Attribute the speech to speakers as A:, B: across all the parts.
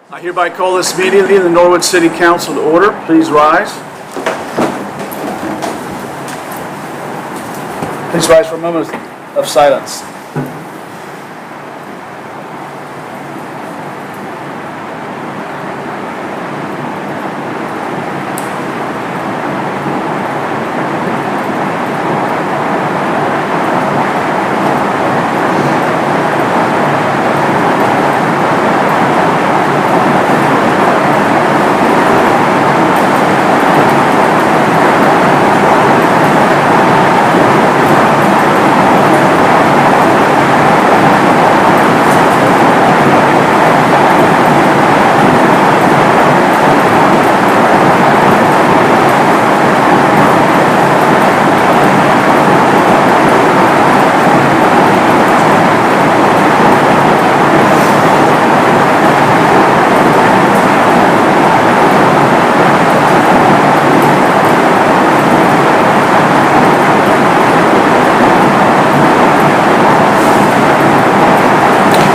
A: I hereby call this meeting of the Norwood City Council to order. Please rise. Please rise for a moment of silence.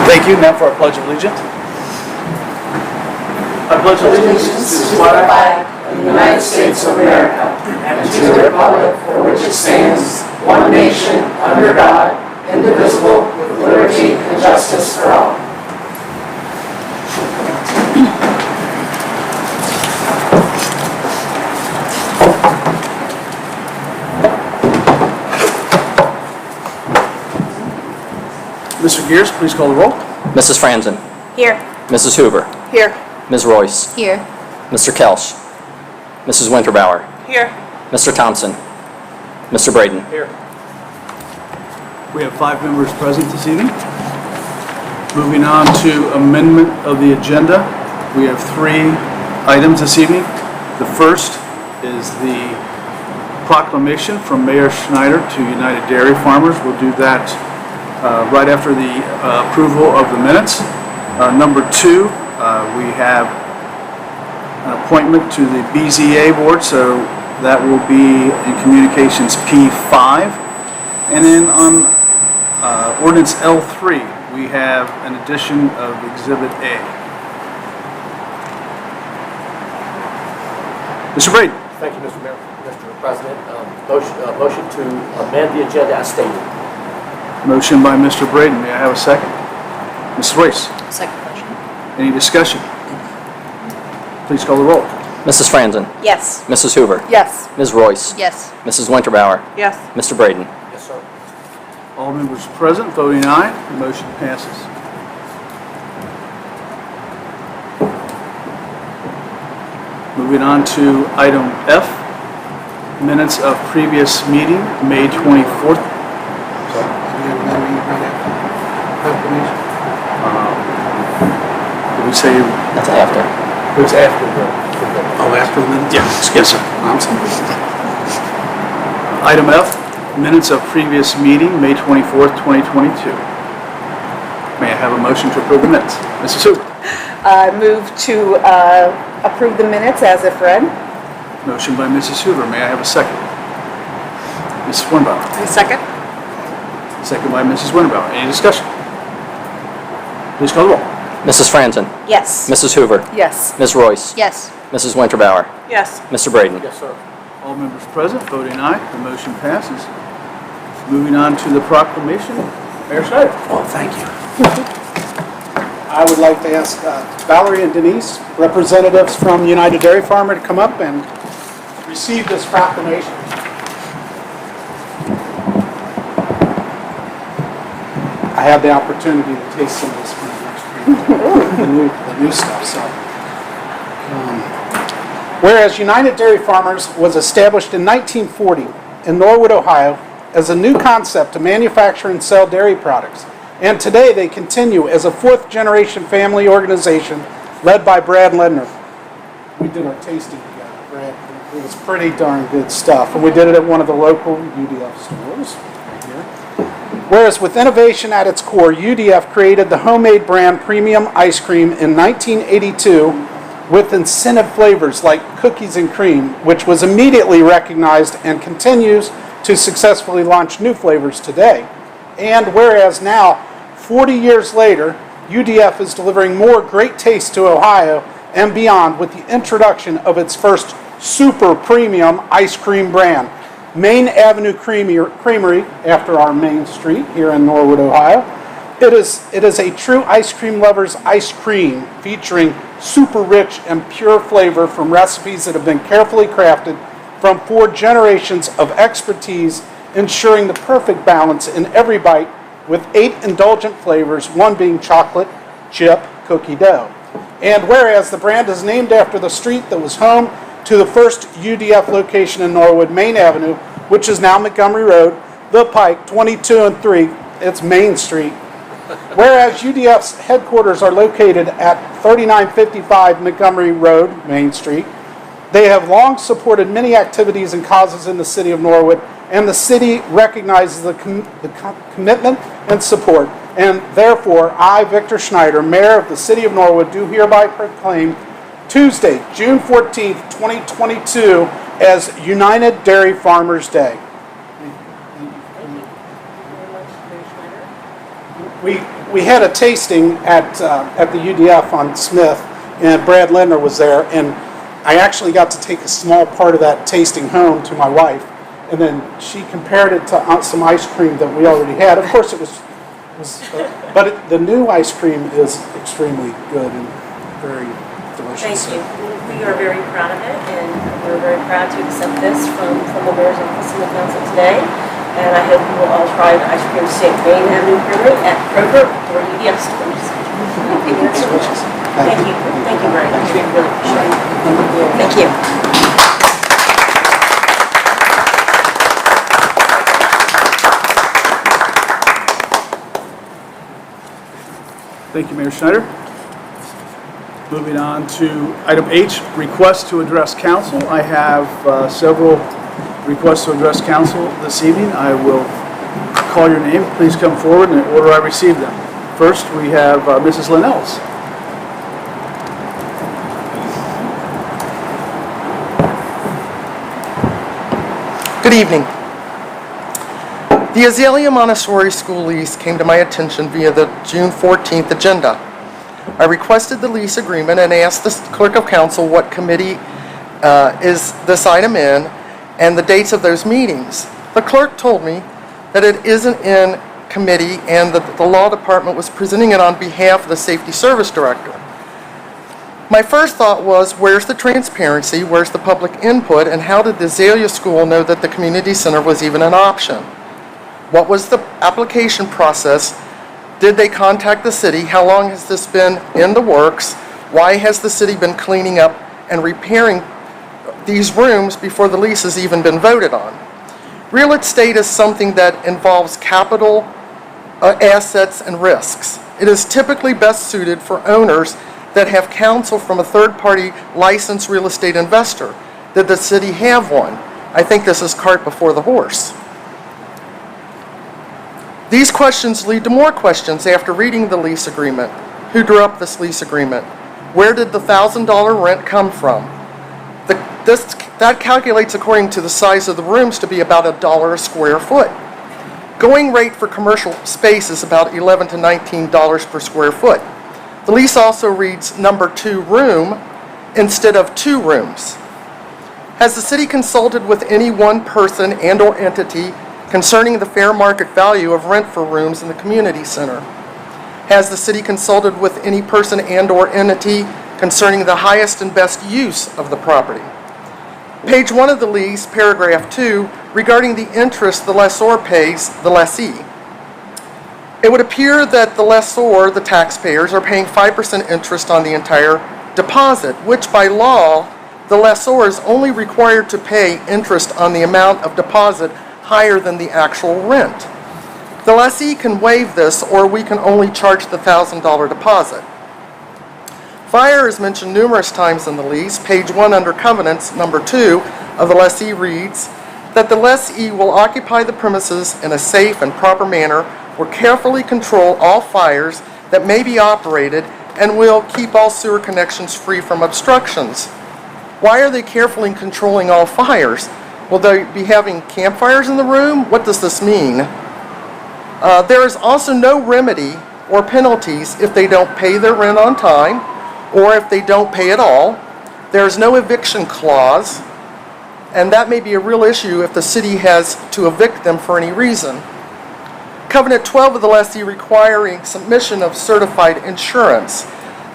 A: Thank you. Now for our Pledge of Allegiance. I pledge allegiance to the flag of the United States of America and to the republic for which it stands, one nation, under God, indivisible, with liberty and justice for all. Mr. Gears, please call the roll.
B: Mrs. Franzen.
C: Here.
B: Mrs. Hoover.
C: Here.
B: Ms. Royce.
C: Here.
B: Mr. Kelsch. Mrs. Winterbauer.
C: Here.
B: Mr. Thompson. Mr. Braden.
A: Here. We have 5 members present this evening. Moving on to amendment of the agenda. We have 3 items this evening. The first is the proclamation from Mayor Schneider to United Dairy Farmers. We'll do that right after the approval of the minutes. Number 2, we have an appointment to the BZA board, so that will be in communications P5. And then on Ordinance L3, we have an addition of Exhibit A. Mr. Braden.
D: Thank you, Mr. Mayor, Mr. President. Motion to amend the agenda as stated.
A: Motion by Mr. Braden. May I have a second? Mrs. Royce.
C: Second motion.
A: Any discussion? Please call the roll.
B: Mrs. Franzen.
C: Yes.
B: Mrs. Hoover.
C: Yes.
B: Ms. Royce.
C: Yes.
B: Mrs. Winterbauer.
C: Yes.
B: Mr. Braden.
D: Yes, sir.
A: All members present, voting aye. The motion passes. Moving on to item F, minutes of previous meeting, May 24th. Did we say?
B: That's after.
D: It was after the
A: After the minutes? Yes, sir. I'm sorry. Item F, minutes of previous meeting, May 24th, 2022. May I have a motion to approve the minutes? Mrs. Hoover.
E: Move to approve the minutes as if read.
A: Motion by Mrs. Hoover. May I have a second? Mrs. Winterbauer.
C: Second.
A: Second by Mrs. Winterbauer. Any discussion? Please call the roll.
B: Mrs. Franzen.
C: Yes.
B: Mrs. Hoover.
E: Yes.
B: Ms. Royce.
C: Yes.
B: Mrs. Winterbauer.
C: Yes.
B: Mr. Braden.
D: Yes, sir.
A: All members present, voting aye. The motion passes. Moving on to the proclamation. Mayor Schneider.
F: Well, thank you. I would like to ask Valerie and Denise, representatives from United Dairy Farmer, to come up and receive this proclamation. I had the opportunity to taste some of this when the new stuff. So, whereas United Dairy Farmers was established in 1940 in Norwood, Ohio, as a new concept to manufacture and sell dairy products. And today they continue as a 4th-generation family organization led by Brad Ledner. We did our tasting together, Brad. It was pretty darn good stuff. And we did it at one of the local UDF stores right here. Whereas with innovation at its core, UDF created the homemade brand premium ice cream in 1982 with incentive flavors like cookies and cream, which was immediately recognized and continues to successfully launch new flavors today. And whereas now, 40 years later, UDF is delivering more great taste to Ohio and beyond with the introduction of its first super premium ice cream brand, Maine Avenue Creamery, after our Main Street here in Norwood, Ohio. It is a true ice cream lover's ice cream, featuring super rich and pure flavor from recipes that have been carefully crafted from 4 generations of expertise, ensuring the perfect balance in every bite with 8 indulgent flavors, one being chocolate chip cookie dough. And whereas the brand is named after the street that was home to the first UDF location in Norwood, Main Avenue, which is now Montgomery Road, the Pike, 22 and 3, it's Main Street. Whereas UDF's headquarters are located at 3955 Montgomery Road, Main Street, they have long supported many activities and causes in the city of Norwood, and the city recognizes the commitment and support. And therefore, I, Victor Schneider, Mayor of the City of Norwood, do hereby proclaim Tuesday, June 14th, 2022, as United Dairy Farmers Day. We had a tasting at the UDF on Smith, and Brad Lindner was there, and I actually got to take a small part of that tasting home to my wife, and then she compared it to some ice cream that we already had. Of course, the new ice cream is extremely good and very delicious.
C: Thank you. We are very proud of it, and we're very proud to accept this from the mayor's office and the council today. And I hope you will all try the ice cream St. Maine Avenue Creamery at Kroger or UDF stores.
F: It's delicious.
C: Thank you. Thank you very much. We really appreciate it. Thank you.
A: Thank you, Mayor Schneider. Moving on to item H, request to address council. I have several requests to address council this evening. I will call your name. Please come forward in the order I received them. First, we have Mrs. Linnells.
G: Good evening. The Azalea Montessori School lease came to my attention via the June 14th agenda. I requested the lease agreement and asked the clerk of council what committee is this item in and the dates of those meetings. The clerk told me that it isn't in committee and that the law department was presenting it on behalf of the safety service director. My first thought was, where's the transparency, where's the public input, and how did the Azalea School know that the community center was even an option? What was the application process? Did they contact the city? How long has this been in the works? Why has the city been cleaning up and repairing these rooms before the lease has even been voted on? Real estate is something that involves capital, assets, and risks. It is typically best suited for owners that have counsel from a third-party licensed real estate investor. Did the city have one? I think this is cart before the horse. These questions lead to more questions after reading the lease agreement. Who drew up this lease agreement? Where did the $1,000 rent come from? That calculates according to the size of the rooms to be about $1 a square foot. Going rate for commercial space is about $11 to $19 per square foot. The lease also reads number 2 room instead of 2 rooms. Has the city consulted with any one person and or entity concerning the fair market value of rent for rooms in the community center? Has the city consulted with any person and or entity concerning the highest and best use of the property? Page 1 of the lease, paragraph 2, regarding the interest the lessor pays the lessee. It would appear that the lessor, the taxpayers, are paying 5% interest on the entire deposit, which by law, the lessor is only required to pay interest on the amount of deposit higher than the actual rent. The lessee can waive this, or we can only charge the $1,000 deposit. Fire is mentioned numerous times in the lease. Page 1 under covenants, number 2 of the lessee reads that the lessee will occupy the premises in a safe and proper manner, will carefully control all fires that may be operated, and will keep all sewer connections free from obstructions. Why are they carefully controlling all fires? Will they be having campfires in the room? What does this mean? There is also no remedy or penalties if they don't pay their rent on time or if they don't pay at all. There's no eviction clause, and that may be a real issue if the city has to evict them for any reason. Covenant 12 of the lessee requiring submission of certified insurance.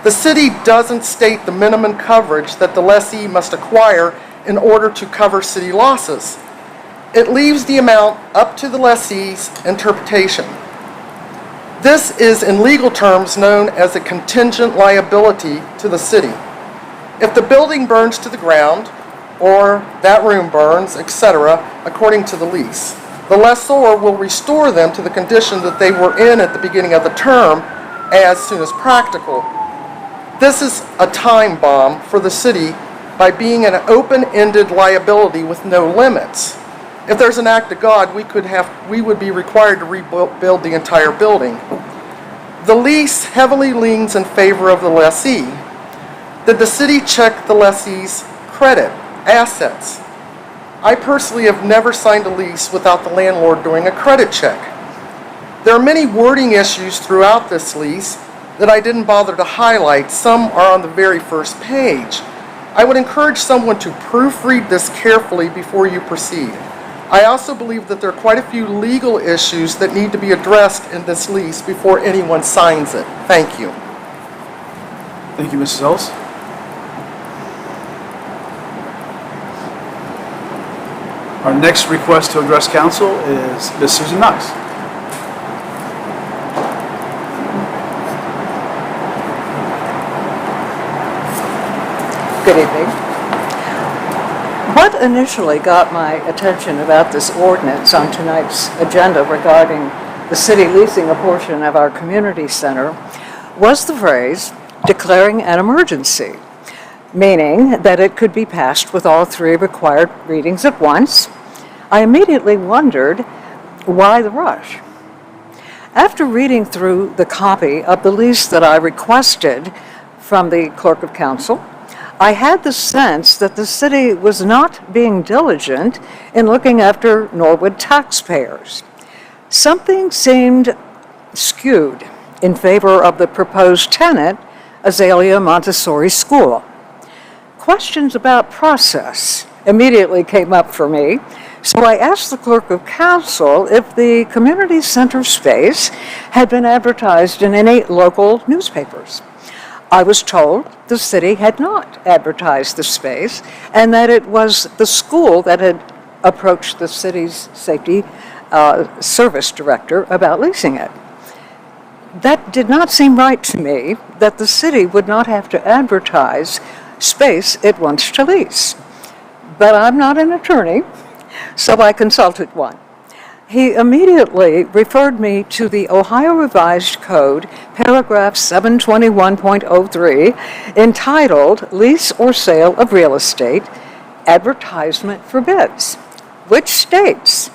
G: The city doesn't state the minimum coverage that the lessee must acquire in order to cover city losses. It leaves the amount up to the lessee's interpretation. This is in legal terms known as a contingent liability to the city. If the building burns to the ground, or that room burns, etc., according to the lease, the lessor will restore them to the condition that they were in at the beginning of the term as soon as practical. This is a time bomb for the city by being an open-ended liability with no limits. If there's an act of God, we would be required to rebuild the entire building. The lease heavily leans in favor of the lessee. Did the city check the lessee's credit, assets? I personally have never signed a lease without the landlord doing a credit check. There are many wording issues throughout this lease that I didn't bother to highlight. Some are on the very first page. I would encourage someone to proofread this carefully before you proceed. I also believe that there are quite a few legal issues that need to be addressed in this lease before anyone signs it. Thank you.
A: Thank you, Mrs. Ellis. Our next request to address council is Ms. Susan Knox.
H: Good evening. What initially got my attention about this ordinance on tonight's agenda regarding the city leasing a portion of our community center was the phrase, declaring an emergency, meaning that it could be passed with all three required readings at once. I immediately wondered, why the rush? After reading through the copy of the lease that I requested from the clerk of council, I had the sense that the city was not being diligent in looking after Norwood taxpayers. Something seemed skewed in favor of the proposed tenant, Azalea Montessori School. Questions about process immediately came up for me, so I asked the clerk of council if the community center space had been advertised in any local newspapers. I was told the city had not advertised the space and that it was the school that had approached the city's safety service director about leasing it. That did not seem right to me, that the city would not have to advertise space it wants to lease. But I'm not an attorney, so I consulted one. He immediately referred me to the Ohio Revised Code, paragraph 721.03, entitled Lease or Sale of Real Estate, Advertisement for Bids, which states,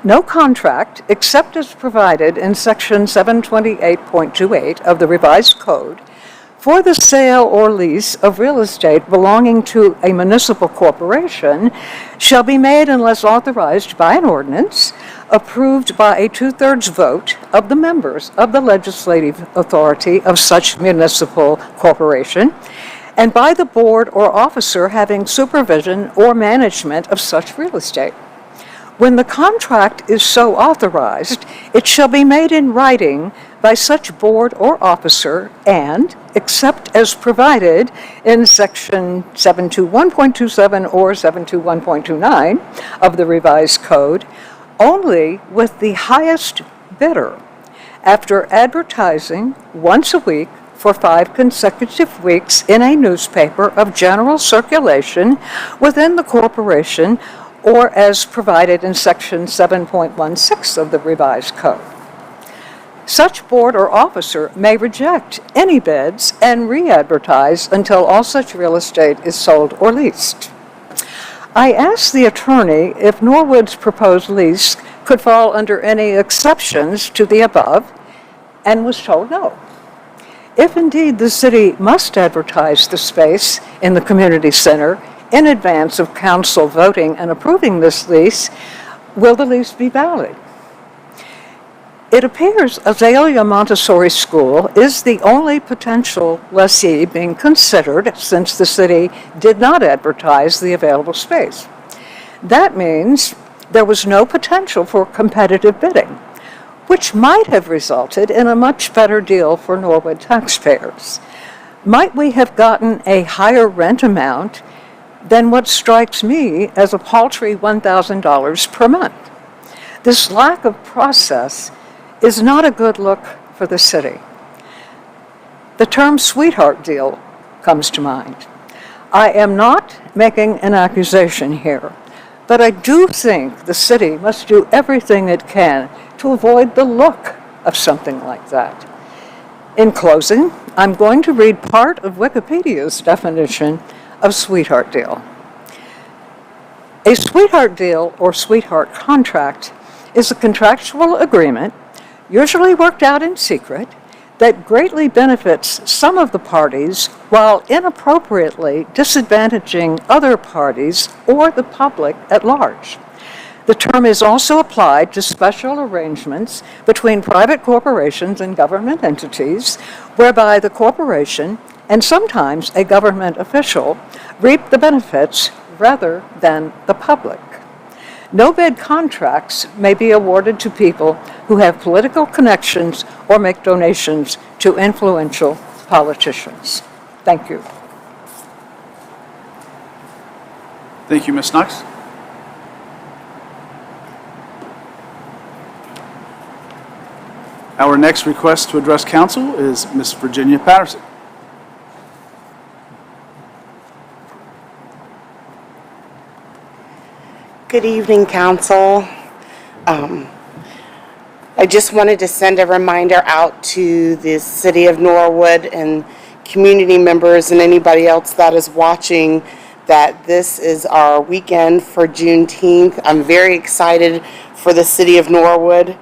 H: no contract, except as provided in section 728.28 of the Revised Code, for the sale or lease of real estate belonging to a municipal corporation shall be made unless authorized by an ordinance approved by a 2/3 vote of the members of the legislative authority of such municipal corporation and by the board or officer having supervision or management of such real estate. When the contract is so authorized, it shall be made in writing by such board or officer and, except as provided in section 721.27 or 721.29 of the Revised Code, only with the highest bidder, after advertising once a week for 5 consecutive weeks in a newspaper of general circulation within the corporation or as provided in section 7.16 of the Revised Code. Such board or officer may reject any bids and re-advertise until all such real estate is sold or leased. I asked the attorney if Norwood's proposed lease could fall under any exceptions to the above and was told no. If indeed the city must advertise the space in the community center in advance of council voting and approving this lease, will the lease be valid? It appears Azalea Montessori School is the only potential lessee being considered since the city did not advertise the available space. That means there was no potential for competitive bidding, which might have resulted in a much better deal for Norwood taxpayers. Might we have gotten a higher rent amount than what strikes me as a paltry $1,000 per month? This lack of process is not a good look for the city. The term sweetheart deal comes to mind. I am not making an accusation here, but I do think the city must do everything it can to avoid the look of something like that. In closing, I'm going to read part of Wikipedia's definition of sweetheart deal. A sweetheart deal or sweetheart contract is a contractual agreement, usually worked out in secret, that greatly benefits some of the parties while inappropriately disadvantaging other parties or the public at large. The term is also applied to special arrangements between private corporations and government entities, whereby the corporation and sometimes a government official reap the benefits rather than the public. No-bid contracts may be awarded to people who have political connections or make donations to influential politicians. Thank you.
A: Thank you, Ms. Knox. Our next request to address council is Ms. Virginia Patterson.
I: Good evening, Council. I just wanted to send a reminder out to the City of Norwood and community members and anybody else that is watching that this is our weekend for Juneteenth. I'm very excited for the City of Norwood.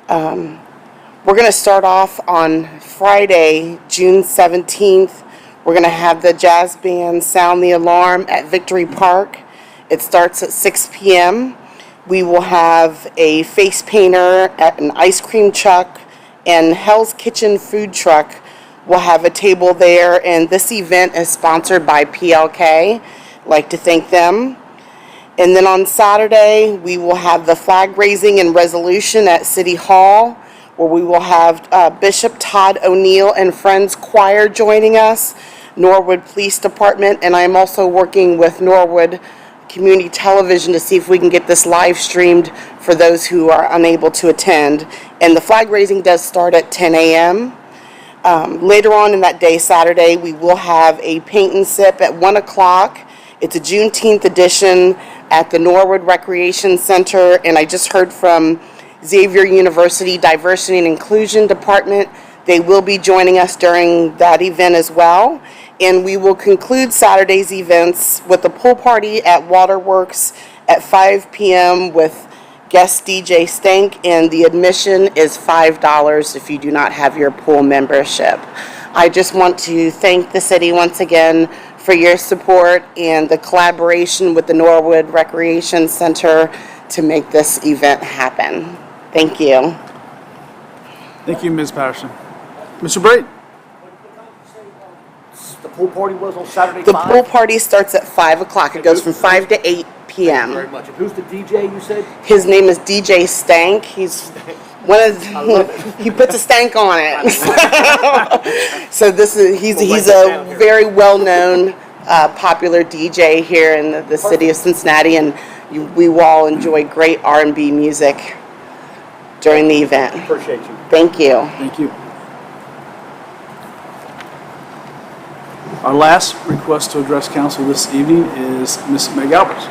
I: We're going to start off on Friday, June 17th. We're going to have the jazz band sound the alarm at Victory Park. It starts at 6 p.m. We will have a face painter at an ice cream truck, and Hell's Kitchen food truck will have a table there, and this event is sponsored by PLK. I'd like to thank them. And then on Saturday, we will have the flag raising and resolution at City Hall, where we will have Bishop Todd O'Neill and Friends Choir joining us, Norwood Police Department, and I'm also working with Norwood Community Television to see if we can get this live streamed for those who are unable to attend. And the flag raising does start at 10 a.m. Later on in that day, Saturday, we will have a paint and sip at 1 o'clock. It's a Juneteenth edition at the Norwood Recreation Center, and I just heard from Xavier University Diversity and Inclusion Department. They will be joining us during that event as well. And we will conclude Saturday's events with a pool party at Waterworks at 5 p.m. with guest DJ Stank, and the admission is $5 if you do not have your pool membership. I just want to thank the city once again for your support and the collaboration with the Norwood Recreation Center to make this event happen. Thank you.
A: Thank you, Ms. Patterson. Mr. Braden.
D: The pool party was on Saturday,
I: The
D: 5?
I: pool party starts at 5 o'clock. It goes from 5 to 8 p.m.
D: Very much. And who's the DJ, you said?
I: His name is DJ Stank. He's one of the, he puts a stank on it. So this is he's a very well-known, popular DJ here in the city of Cincinnati, and we will all enjoy great R&B music during the event.
D: Appreciate you.
I: Thank you.
A: Thank you. Our last request to address council this evening is Ms. Meg Albers.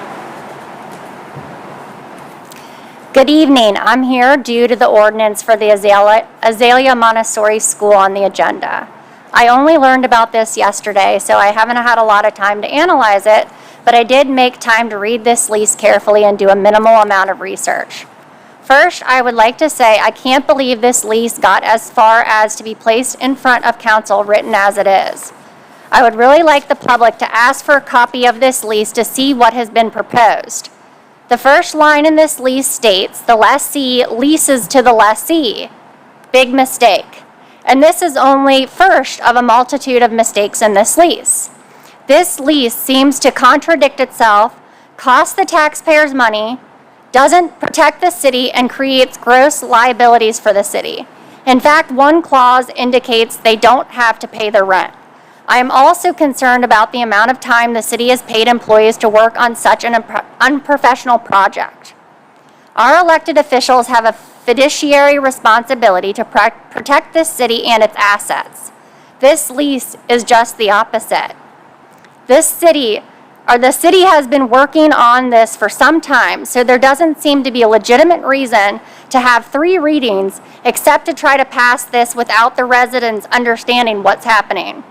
J: Good evening. I'm here due to the ordinance for the Azalea Montessori School on the agenda. I only learned about this yesterday, so I haven't had a lot of time to analyze it, but I did make time to read this lease carefully and do a minimal amount of research. First, I would like to say I can't believe this lease got as far as to be placed in front of council written as it is. I would really like the public to ask for a copy of this lease to see what has been proposed. The first line in this lease states, "The lessee leases to the lessee." Big mistake. And this is only first of a multitude of mistakes in this lease. This lease seems to contradict itself, cost the taxpayers money, doesn't protect the city, and creates gross liabilities for the city. In fact, one clause indicates they don't have to pay their rent. I am also concerned about the amount of time the city has paid employees to work on such an unprofessional project. Our elected officials have a fiduciary responsibility to protect this city and its assets. This lease is just the opposite. The city has been working on this for some time, so there doesn't seem to be a legitimate reason to have 3 readings except to try to pass this without the residents understanding what's happening.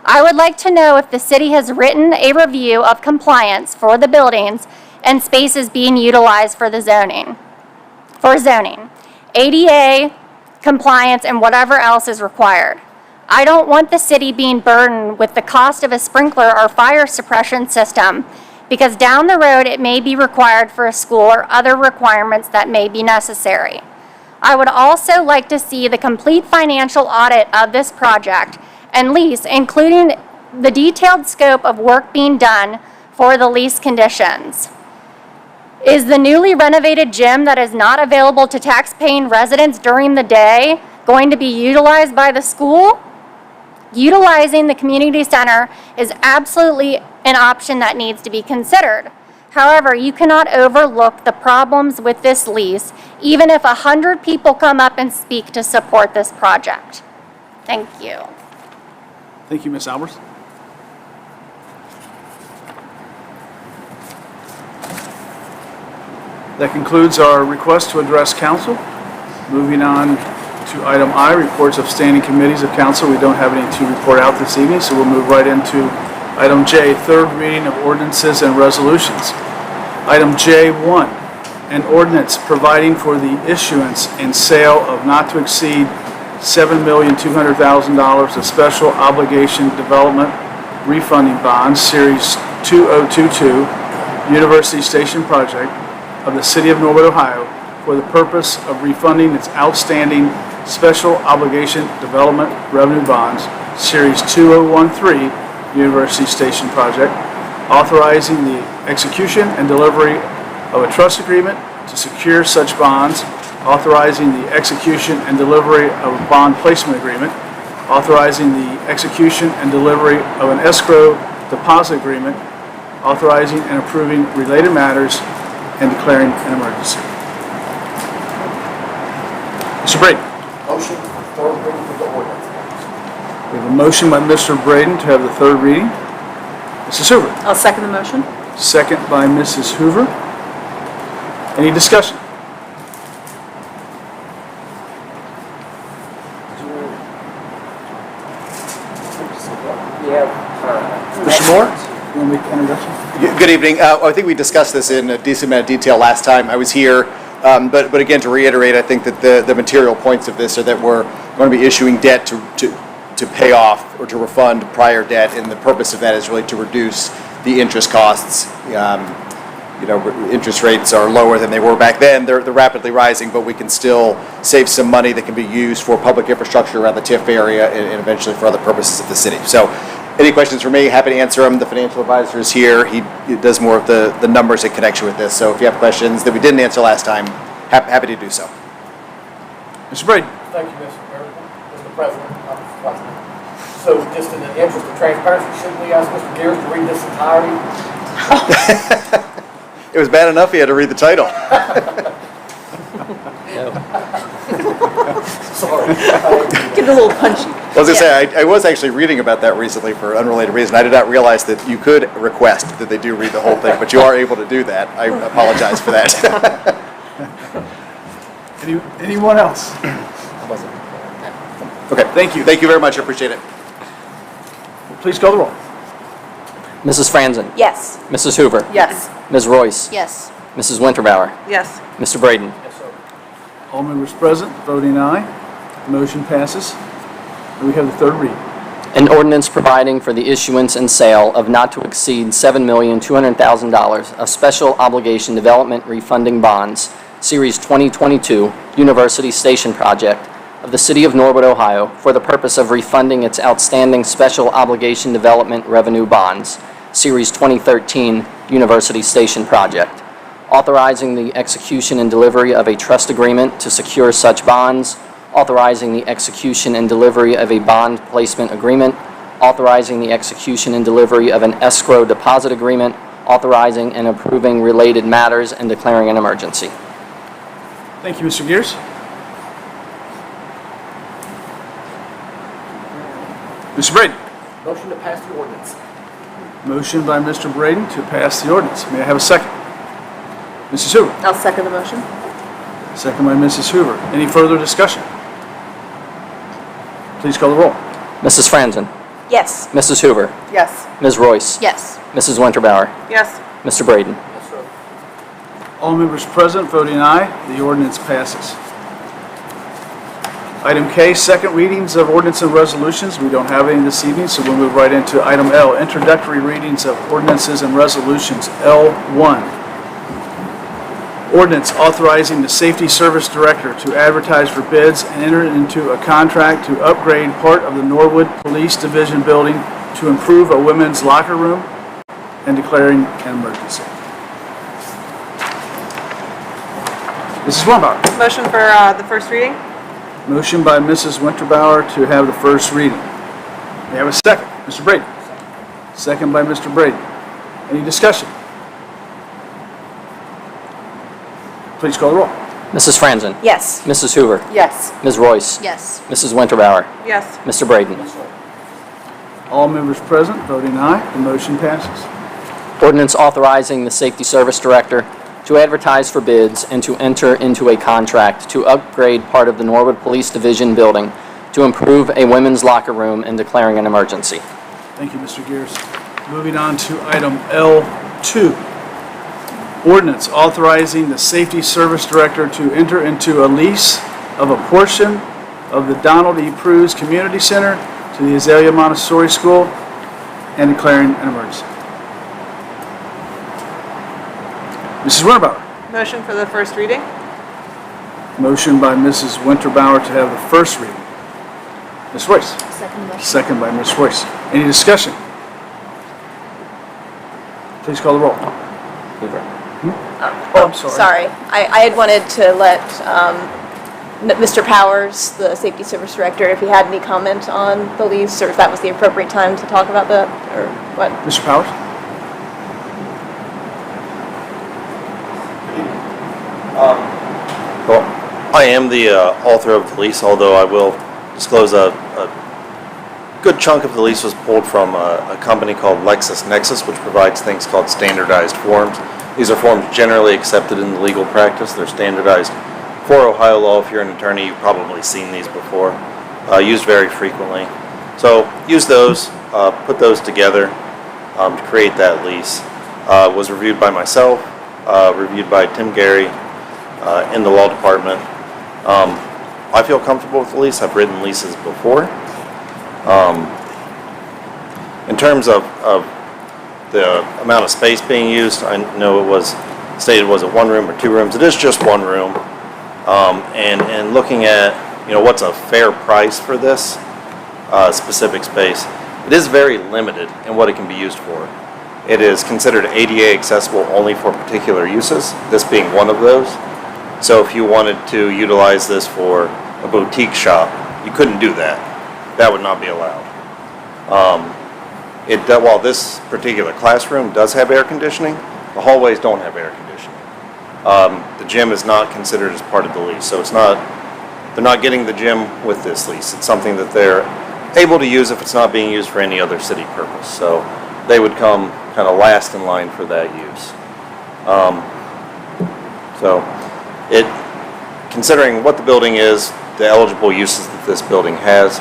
J: I would like to know if the city has written a review of compliance for the buildings and spaces being utilized for zoning, ADA compliance, and whatever else is required. I don't want the city being burdened with the cost of a sprinkler or fire suppression system, because down the road it may be required for a school or other requirements that may be necessary. I would also like to see the complete financial audit of this project and lease, including the detailed scope of work being done for the lease conditions. Is the newly renovated gym that is not available to tax-paying residents during the day going to be utilized by the school? Utilizing the community center is absolutely an option that needs to be considered. However, you cannot overlook the problems with this lease, even if 100 people come up and speak to support this project. Thank you.
A: Thank you, Ms. Albers. That concludes our request to address council. Moving on to item I, reports of standing committees of council. We don't have any to report out this evening, so we'll move right into item J, third reading of ordinances and resolutions. Item J1, an ordinance providing for the issuance and sale of not to exceed $7,200,000 of special obligation development refunding bonds, Series 2022, University Station Project of the City of Norwood, Ohio, for the purpose of refunding its outstanding special obligation development revenue bonds, Series 2013, University Station Project, authorizing the execution and delivery of a trust agreement to secure such bonds, authorizing the execution and delivery of a bond placement agreement, authorizing the execution and delivery of an escrow deposit agreement, authorizing and approving related matters, and declaring an emergency. Mr. Braden.
D: Motion for third reading of the ordinance.
A: We have a motion by Mr. Braden to have the third reading. Mrs. Hoover.
E: I'll second the motion.
A: Second by Mrs. Hoover. Any discussion? Mr. Moore, you want to make the introduction?
K: Good evening. I think we discussed this in a decent amount of detail last time I was here, but again, to reiterate, I think that the material points of this are that we're going to be issuing debt to pay off or to refund prior debt, and the purpose of that is really to reduce the interest costs. Interest rates are lower than they were back then. They're rapidly rising, but we can still save some money that can be used for public infrastructure around the TIF area and eventually for other purposes of the city. So any questions for me, happy to answer them. The financial advisor is here. He does more of the numbers in connection with this. So if you have questions that we didn't answer last time, happy to do so.
A: Mr. Braden.
D: Thank you, Mr. President. So just in the interest of transparency, shouldn't we ask Mr. Gears to read this entirety?
K: It was bad enough he had to read the title.
D: Sorry.
E: Get a little punchy.
K: I was going to say, I was actually reading about that recently for an unrelated reason. I did not realize that you could request that they do read the whole thing, but you are able to do that. I apologize for that.
A: Anyone else?
K: Okay, thank you. Thank you very much. I appreciate it.
A: Please call the roll.
B: Mrs. Franzen.
E: Yes.
B: Mrs. Hoover.
E: Yes.
B: Ms. Royce.
E: Yes.
B: Mrs. Winterbauer.
E: Yes.
B: Mr. Braden.
D: Yes, sir.
A: All members present, voting aye. The motion passes. And we have the third reading.
B: An ordinance providing for the issuance and sale of not to exceed $7,200,000 of special obligation development refunding bonds, Series 2022 University Station Project of the City of Norwood, Ohio, for the purpose of refunding its outstanding special obligation development revenue bonds, Series 2013 University Station Project, authorizing the execution and delivery of a trust agreement to secure such bonds, authorizing the execution and delivery of a bond placement agreement, authorizing the execution and delivery of an escrow deposit agreement, authorizing and approving related matters, and declaring an emergency.
A: Thank you, Mr. Gears. Mr. Braden.
D: Motion to pass the ordinance.
A: Motion by Mr. Braden to pass the ordinance. May I have a second? Mrs. Hoover.
E: I'll second the motion.
A: Second by Mrs. Hoover. Any further discussion? Please call the roll.
B: Mrs. Franzen.
E: Yes.
B: Mrs. Hoover.
E: Yes.
B: Ms. Royce.
E: Yes.
B: Mrs. Winterbauer.
E: Yes.
B: Mr. Braden.
D: Yes, sir.
A: All members present voting aye, the ordinance passes. Item K, second readings of ordinance and resolutions. We don't have any this evening, so we'll move right into item L, introductory readings of ordinances and resolutions. L1. Ordinance authorizing the Safety Service Director to advertise for bids and enter into a contract to upgrade part of the Norwood Police Division building to improve a women's locker room and declaring an emergency. Mrs. Winterbauer.
E: Motion for the first reading?
A: Motion by Mrs. Winterbauer to have the first reading. May I have a second? Mr. Braden. Second by Mr. Braden. Any discussion? Please call the roll.
B: Mrs. Franzen.
E: Yes.
B: Mrs. Hoover.
E: Yes.
B: Ms. Royce.
E: Yes.
B: Mrs. Winterbauer.
E: Yes.
B: Mr. Braden.
A: All members present voting aye, the motion passes.
B: Ordinance authorizing the Safety Service Director to advertise for bids and to enter into a contract to upgrade part of the Norwood Police Division building to improve a women's locker room and declaring an emergency.
A: Thank you, Mr. Gears. Moving on to item L2. Ordinance authorizing the Safety Service Director to enter into a lease of a portion of the Donald E. Pruse Community Center to the Azalea Montessori School and declaring an emergency. Mrs. Winterbauer.
E: Motion for the first reading?
A: Motion by Mrs. Winterbauer to have the first reading. Ms. Royce.
E: Second motion.
A: Second by Ms. Royce. Any discussion? Please call the roll. Oh, I'm sorry.
L: Sorry, I had wanted to let Mr. Powers, the Safety Service Director, if he had any comment on the lease, or if that was the appropriate time to talk about that, or what?
A: Mr. Powers?
M: Well, I am the author of the lease, although I will disclose a good chunk of the lease was pulled from a company called LexisNexis, which provides things called standardized forms. These are forms generally accepted in the legal practice. They're standardized for Ohio law. If you're an attorney, you've probably seen these before, used very frequently. So use those, put those together to create that lease. Was reviewed by myself, reviewed by Tim Gary in the law department. I feel comfortable with the lease. I've written leases before. In terms of the amount of space being used, I know it was stated, was it one room or two rooms? It is just one room. And looking at, what's a fair price for this specific space, it is very limited in what it can be used for. It is considered ADA accessible only for particular uses, this being one of those. So if you wanted to utilize this for a boutique shop, you couldn't do that. That would not be allowed. While this particular classroom does have air conditioning, the hallways don't have air conditioning. The gym is not considered as part of the lease, so they're not getting the gym with this lease. It's something that they're able to use if it's not being used for any other city purpose. So they would come kind of last in line for that use. Considering what the building is, the eligible uses that this building has,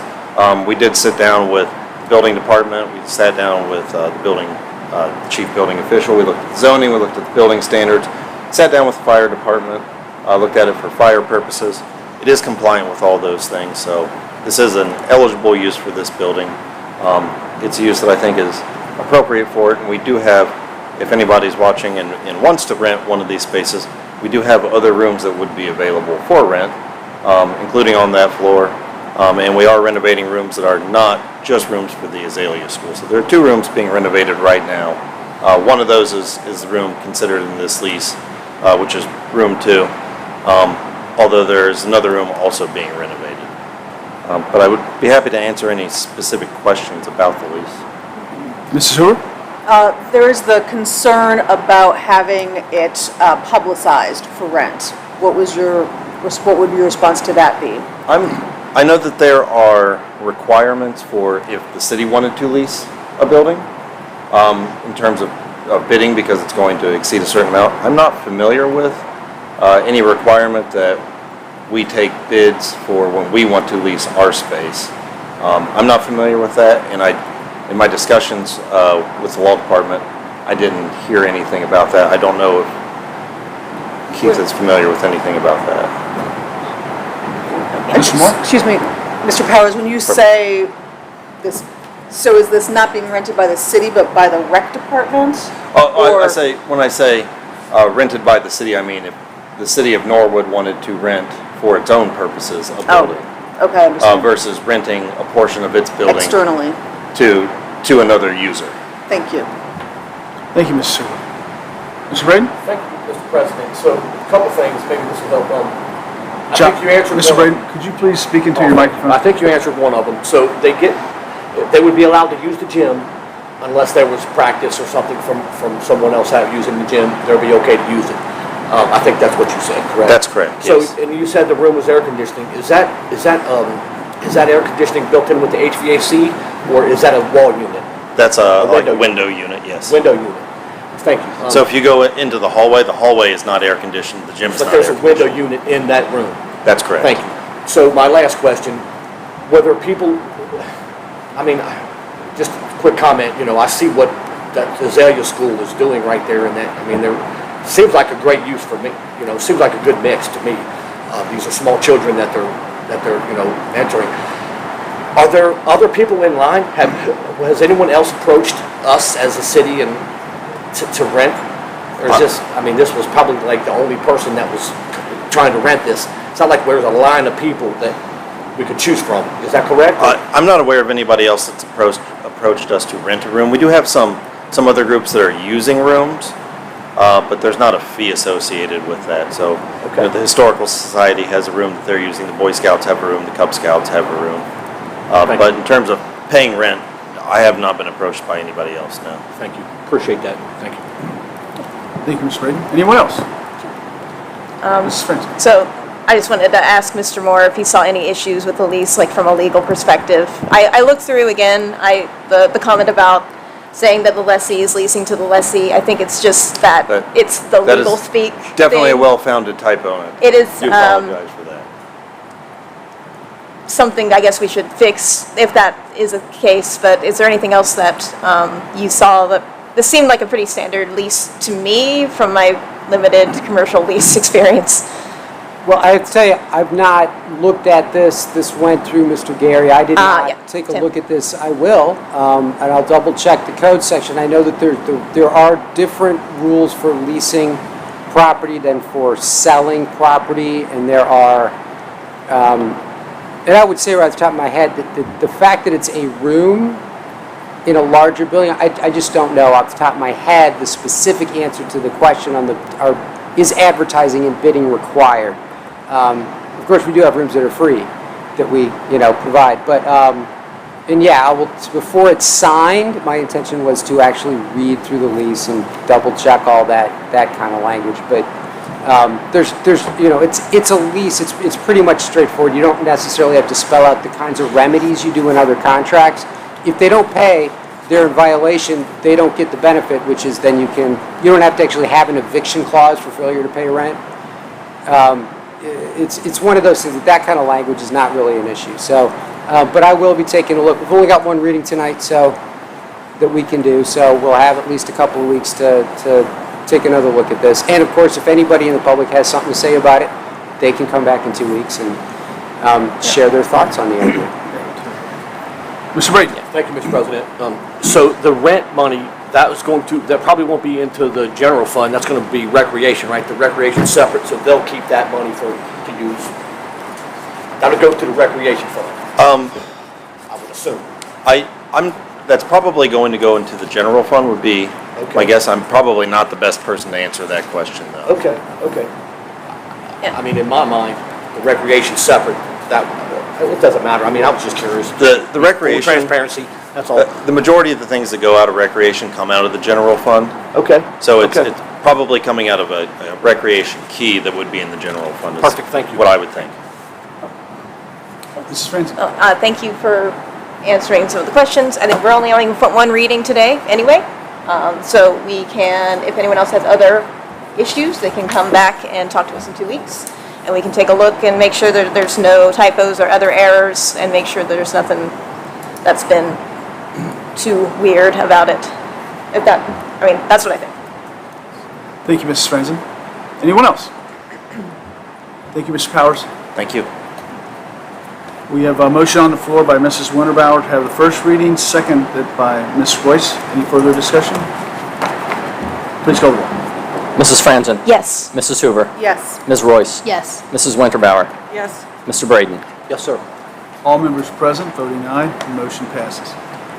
M: we did sit down with the building department. We sat down with the building chief building official. We looked at the zoning. We looked at the building standards. Sat down with the fire department. Looked at it for fire purposes. It is compliant with all those things. So this is an eligible use for this building. It's a use that I think is appropriate for it, and we do have, if anybody's watching and wants to rent one of these spaces, we do have other rooms that would be available for rent, including on that floor. And we are renovating rooms that are not just rooms for the Azalea School. So there are 2 rooms being renovated right now. One of those is the room considered in this lease, which is room 2. Although there's another room also being renovated. But I would be happy to answer any specific questions about the lease.
A: Mrs. Hoover?
E: There is the concern about having it publicized for rent. What would your response to that be?
M: I know that there are requirements for if the city wanted to lease a building in terms of bidding because it's going to exceed a certain amount. I'm not familiar with any requirement that we take bids for when we want to lease our space. I'm not familiar with that, and in my discussions with the law department, I didn't hear anything about that. I don't know if Keith is familiar with anything about that.
E: Excuse me, Mr. Powers, when you say this, so is this not being rented by the city but by the rec department?
M: When I say rented by the city, I mean if the city of Norwood wanted to rent for its own purposes a building.
E: Okay, I understand.
M: Versus renting a portion of its building
E: Externally.
M: to another user.
E: Thank you.
A: Thank you, Mrs. Hoover. Mr. Reagan?
D: Thank you, Mr. President. So, a couple things, maybe this will help. I
A: John,
D: think you answered
A: Mr.
D: one.
A: Reagan, could you please speak into your microphone?
D: I think you answered one of them. So they would be allowed to use the gym unless there was practice or something from someone else out using the gym. They'd be okay to use it. I think that's what you said, correct?
M: That's correct.
D: So,
M: yes.
D: and you said the room was air conditioning. Is that air conditioning built in with the HVAC, or is that a wall unit?
M: That's a window unit, yes.
D: Window unit. Thank you.
M: So if you go into the hallway is not air conditioned, the gym is
D: But
M: not
D: there's
M: air
D: a window
M: conditioned.
D: unit in that room.
M: That's correct.
D: Thank you. So my last question, whether people, I mean, just a quick comment, I see what that Azalea School is doing right there, and that, I mean, seems like a great use for me, seems like a good mix to me. These are small children that they're mentoring. Are there other people in line? Has anyone else approached us as a city and to rent? Or is this was probably like the only person that was trying to rent this. It's not like there's a line of people that we could choose from. Is that correct?
M: I'm not aware of anybody else that's approached us to rent a room. We do have some other groups that are using rooms, but there's not a fee associated with that. So
D: Okay.
M: the Historical Society has a room that they're using. The Boy Scouts have a room. The Cub Scouts have a room. But in terms of paying rent, I have not been approached by anybody else, no.
D: Thank you. Appreciate that. Thank you.
A: Thank you, Mr. Reagan. Anyone else? Mrs. Franson?
L: So I just wanted to ask Mr. Moore if he saw any issues with the lease, like from a legal perspective. I looked through again, the comment about saying that the lessee is leasing to the lessee. I think it's just that it's the
M: that
L: legal
M: is
L: speak
M: Definitely
L: thing.
M: a well-founded typo. And
L: It is,
M: I do apologize for that.
L: Something I guess we should fix if that is the case, but is there anything else that you saw that, this seemed like a pretty standard lease to me from my limited commercial lease experience.
N: Well, I have to tell you, I've not looked at this. This went through Mr. Gary. I did not take a look at this. I will, and I'll double check the code section. I know that there are different rules for leasing property than for selling property, and there are, and I would say right off the top of my head that the fact that it's a room in a larger building, I just don't know off the top of my head the specific answer to the question on is advertising and bidding required? Of course, we do have rooms that are free that we, provide. But, and yeah, before it's signed, my intention was to actually read through the lease and double check all that kind of language. But there's it's a lease. It's pretty much straightforward. You don't necessarily have to spell out the kinds of remedies you do in other contracts. If they don't pay, they're in violation. They don't get the benefit, which is then you don't have to actually have an eviction clause for failure to pay rent. It's one of those things that kind of language is not really an issue. So, but I will be taking a look. We've only got one reading tonight, so that we can do. So we'll have at least a couple of weeks to take another look at this. And of course, if anybody in the public has something to say about it, they can come back in 2 weeks and share their thoughts on the idea.
A: Mr. Brady?
D: Thank you, Mr. President. So the rent money, that probably won't be into the general fund, that's going to be recreation, right? The recreation's separate, so they'll keep that money to use. That'll go to the recreation fund, I would assume.
M: That's probably going to go into the general fund would be
D: Okay.
M: my guess. I'm probably not the best person to answer that question, though.
D: Okay. I mean, in my mind, the recreation's separate. It doesn't matter. I mean, I was just curious.
M: The recreation,
D: Full transparency, that's all.
M: the majority of the things that go out of recreation come out of the general fund.
D: Okay.
M: So it's
D: Okay.
M: probably coming out of a recreation key that would be in the general fund. is
D: Perfect, thank you.
M: What I would think.
A: Mrs. Franzen?
L: Thank you for answering some of the questions. I think we're only on one reading today anyway. So we can, if anyone else has other issues, they can come back and talk to us in 2 weeks. And we can take a look and make sure that there's no typos or other errors and make sure that there's nothing that's been too weird about it. That's what I think.
A: Thank you, Mrs. Franzen. Anyone else? Thank you, Mr. Powers.
M: Thank you.
A: We have a motion on the floor by Mrs. Winterbauer to have the first reading, seconded by Ms. Royce. Any further discussion? Please call the roll.
B: Mrs. Franzen?
L: Yes.
B: Mrs. Hoover?
E: Yes.
B: Ms. Royce?
J: Yes.
B: Mrs. Winterbauer?
E: Yes.
B: Mr. Braden?
D: Yes, sir.
A: All members present, voting aye, the motion passes.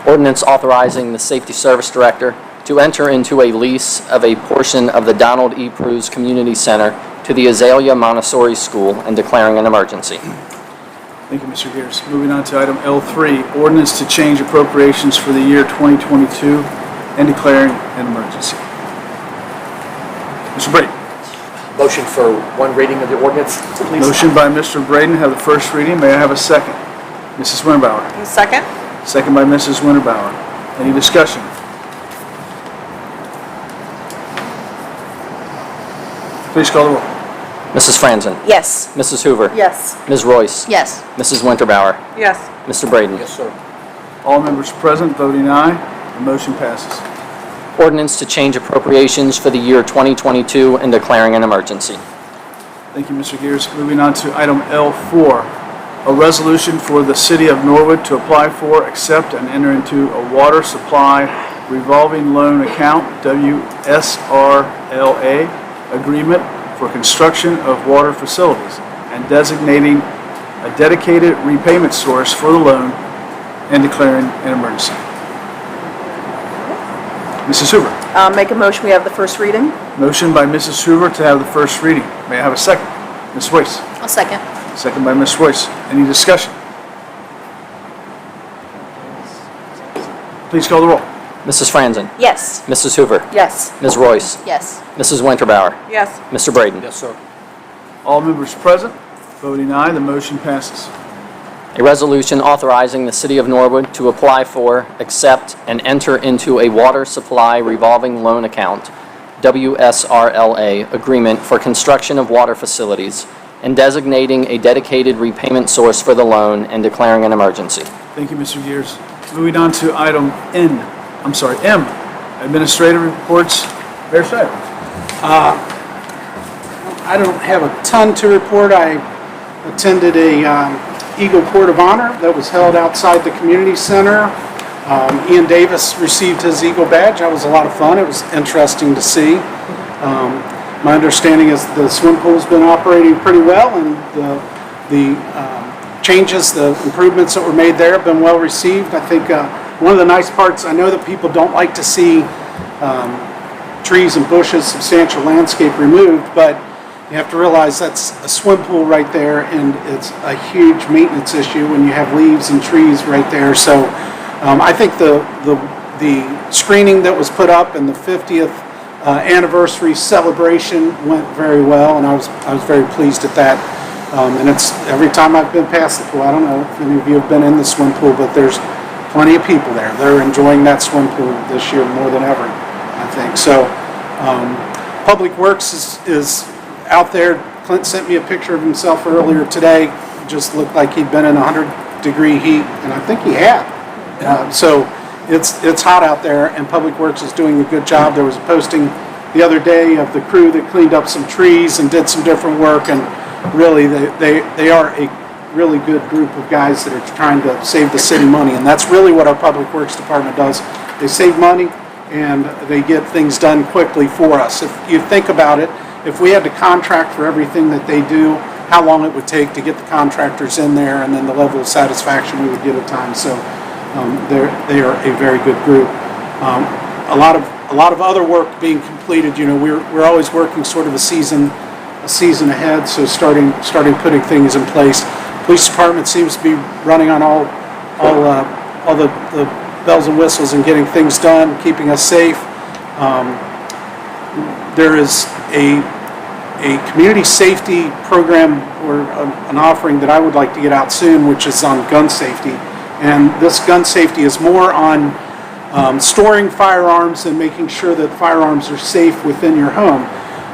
B: Ordinance authorizing the Safety Service Director to enter into a lease of a portion of the Donald E. Pruse Community Center to the Azalea Montessori School and declaring an emergency.
A: Thank you, Mr. Gears. Moving on to item L3, ordinance to change appropriations for the year 2022 and declaring an emergency. Mr. Brady.
D: Motion for one reading of the ordinance, please.
A: Motion by Mr. Braden, have the first reading. May I have a second? Mrs. Winterbauer.
E: Second?
A: Second by Mrs. Winterbauer. Any discussion? Please call the roll.
B: Mrs. Franzen?
L: Yes.
B: Mrs. Hoover?
E: Yes.
B: Ms. Royce?
J: Yes.
B: Mrs. Winterbauer?
E: Yes.
B: Mr. Braden?
D: Yes, sir.
A: All members present, voting aye, the motion passes.
B: Ordinance to change appropriations for the year 2022 and declaring an emergency.
A: Thank you, Mr. Gears. Moving on to item L4, a resolution for the city of Norwood to apply for, accept, and enter into a water supply revolving loan account, WSRLA, agreement for construction of water facilities and designating a dedicated repayment source for the loan and declaring an emergency. Mrs. Hoover.
E: Make a motion, we have the first reading.
A: Motion by Mrs. Hoover to have the first reading. May I have a second? Ms. Royce.
J: I'll second.
A: Second by Ms. Royce. Any discussion? Please call the roll.
B: Mrs. Franzen?
L: Yes.
B: Mrs. Hoover?
E: Yes.
B: Ms. Royce?
J: Yes.
B: Mrs. Winterbauer?
E: Yes.
B: Mr. Braden?
D: Yes, sir.
A: All members present, voting aye, the motion passes.
B: A resolution authorizing the City of Norwood to apply for, accept, and enter into a water supply revolving loan account, WSRLA, agreement for construction of water facilities and designating a dedicated repayment source for the loan and declaring an emergency.
A: Thank you, Mr. Gears. Moving on to item M, administrative reports. Mayor Schneider.
F: I don't have a ton to report. I attended a Eagle Court of Honor that was held outside the community center. Ian Davis received his Eagle badge. That was a lot of fun. It was interesting to see. My understanding is the swim pool's been operating pretty well, and the changes, the improvements that were made there have been well received. I think one of the nice parts, I know that people don't like to see trees and bushes, substantial landscape removed, but you have to realize that's a swim pool right there, and it's a huge maintenance issue when you have leaves and trees right there. So I think the screening that was put up and the 50th anniversary celebration went very well, and I was very pleased at that. And it's every time I've been past the pool, I don't know if any of you have been in the swim pool, but there's plenty of people there. They're enjoying that swim pool this year more than ever, I think. So Public Works is out there. Clint sent me a picture of himself earlier today. It just looked like he'd been in 100-degree heat, and I think he had. So it's hot out there, and Public Works is doing a good job. There was a posting the other day of the crew that cleaned up some trees and did some different work, and really they are a really good group of guys that are trying to save the city money, and that's really what our Public Works Department does. They save money, and they get things done quickly for us. If you think about it, if we had to contract for everything that they do, how long it would take to get the contractors in there, and then the level of satisfaction we would get at times. So they are a very good group. A lot of other work being completed. You know, we're always working sort of a season ahead. So starting putting things in place. Police department seems to be running on all the bells and whistles and getting things done, keeping us safe. There is a community safety program or an offering that I would like to get out soon, which is on gun safety. And this gun safety is more on storing firearms and making sure that firearms are safe within your home.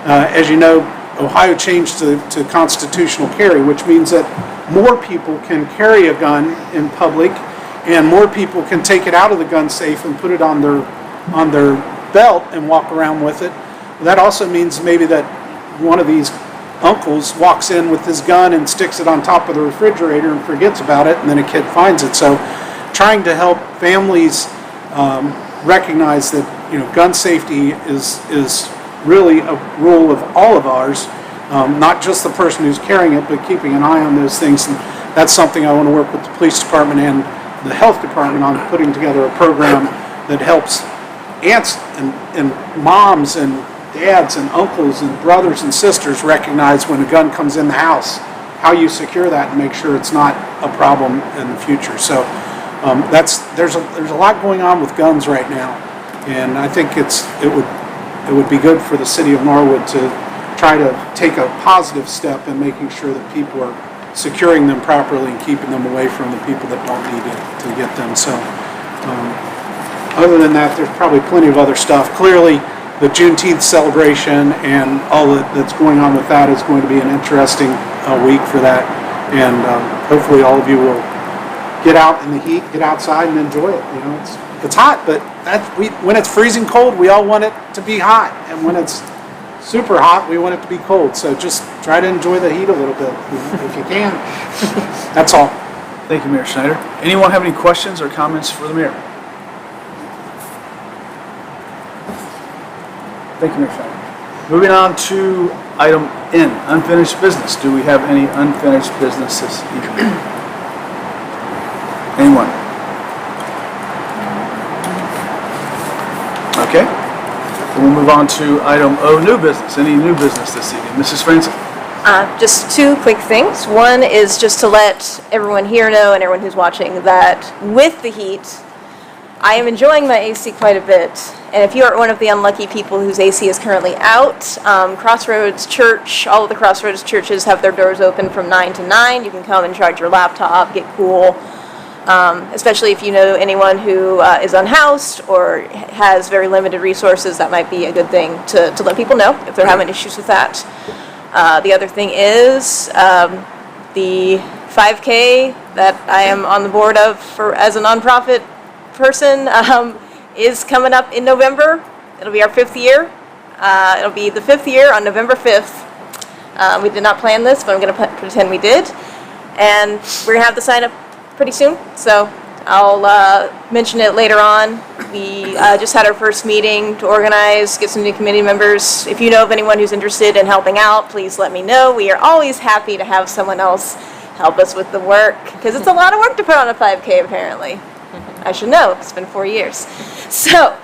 F: As you know, Ohio changed to constitutional carry, which means that more people can carry a gun in public, and more people can take it out of the gun safe and put it on their belt and walk around with it. That also means maybe that one of these uncles walks in with his gun and sticks it on top of the refrigerator and forgets about it, and then a kid finds it. So trying to help families recognize that, you know, gun safety is really a role of all of ours, not just the person who's carrying it, but keeping an eye on those things. And that's something I want to work with the police department and the health department on, putting together a program that helps aunts and moms and dads and uncles and brothers and sisters recognize when a gun comes in the house, how you secure that and make sure it's not a problem in the future. So there's a lot going on with guns right now, and I think it would be good for the city of Norwood to try to take a positive step in making sure that people are securing them properly and keeping them away from the people that don't need it to get them. So other than that, there's probably plenty of other stuff. Clearly, the Juneteenth celebration and all that's going on with that is going to be an interesting week for that, and hopefully all of you will get out in the heat, get outside and enjoy it. You know, it's hot, but when it's freezing cold, we all want it to be hot, and when it's super hot, we want it to be cold. So just try to enjoy the heat a little bit, if you can. That's all.
A: Thank you, Mayor Schneider. Anyone have any questions or comments for the mayor? Thank you, Mayor Schneider. Moving on to item N, unfinished business. Do we have any unfinished business this evening? Anyone? Okay. Then we'll move on to item O, new business. Any new business this evening? Mrs. Franson?
L: Just two quick things. One is just to let everyone here know and everyone who's watching that with the heat, I am enjoying my AC quite a bit. And if you are one of the unlucky people whose AC is currently out, Crossroads Church, all of the Crossroads churches have their doors open from 9 to 9. You can come and charge your laptop, get cool. Especially if you know anyone who is unhoused or has very limited resources, that might be a good thing to let people know if they're having issues with that. The other thing is the 5K that I am on the board of as a nonprofit person is coming up in November. It'll be our 5th year. It'll be the 5th year on November 5th. We did not plan this, but I'm going to pretend we did. And we're going to have the sign up pretty soon, so I'll mention it later on. We just had our first meeting to organize, get some new committee members. If you know of anyone who's interested in helping out, please let me know. We are always happy to have someone else help us with the work, because it's a lot of work to put on a 5K apparently. I should know, it's been 4 years. So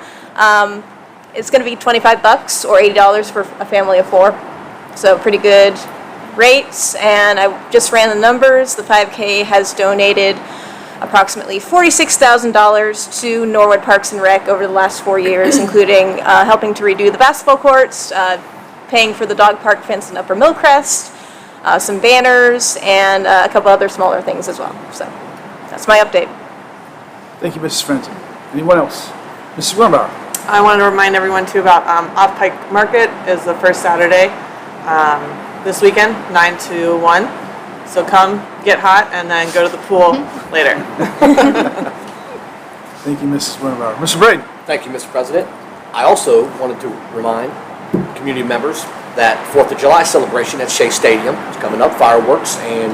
L: it's going to be $25 or $80 for a family of 4, so pretty good rates. And I just ran the numbers. The 5K has donated approximately $46,000 to Norwood Parks and Rec over the last 4 years, including helping to redo the basketball courts, paying for the dog park fence in Upper Millcrest, some banners, and a couple other smaller things as well. So that's my update.
A: Thank you, Mrs. Frenton. Anyone else? Mrs. Wurmbauer?
O: I want to remind everyone too about Off-Pike Market is the first Saturday this weekend, 9 to 1. So come, get hot, and then go to the pool later.
A: Thank you, Mrs. Wurmbauer. Mr. Braden?
D: Thank you, Mr. President. I also wanted to remind community members that 4th of July celebration at Shea Stadium is coming up, fireworks, and